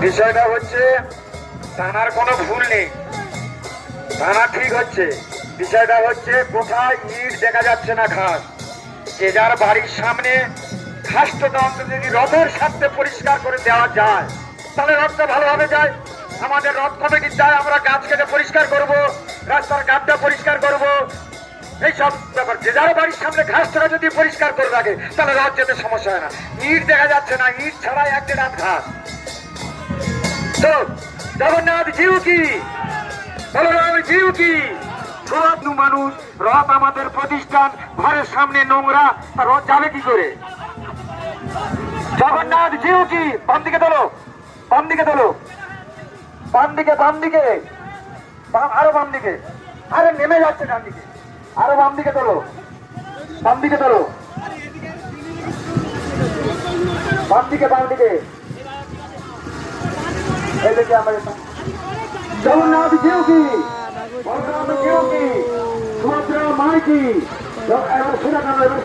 বিষয়টা হচ্ছে টানার কোনো ভুল নেই, টানা ঠিক হচ্ছে। বিষয়টা হচ্ছে কোথায় ইট দেখা যাচ্ছে না ঘাস, যে যার বাড়ির সামনে ঘাসটা অন্তত যদি রথের সাথে পরিষ্কার করে দেওয়া যায় তাহলে রথটা ভালোভাবে যায়। আমাদের রথ কমিটির যায়, আমরা গাছ কেটে পরিষ্কার করব, রাস্তার গাছটা পরিষ্কার করব, এইসব ব্যাপার। যে যার বাড়ির সামনে ঘাসটা যদি পরিষ্কার করে রাখে তাহলে রথ যেতে সমস্যা হয় না। ইট দেখা যাচ্ছে না, ইট ছাড়াই এক রাত ঘাস। তো জগন্নাথ জিউ কি, বলরাম জিউ কি। মানুষ, রথ আমাদের প্রতিষ্ঠান, ঘরের সামনে নোংরা, তা রথ যাবে কি করে? জগন্নাথ জিউ কি। বাম দিকে তোলো, বাম দিকে তোলো, বাম দিকে, বাম দিকে, আরো বাম দিকে, আরে নেমে যাচ্ছে ডান দিকে, আরো বাম দিকে তোলো, বাম দিকে তোলো, বাম দিকে, বাম দিকে। এই দেখে আমাদের জগন্নাথ জিউ কি, বলরাম জিউ কি, সুভদ্রা মাই কি।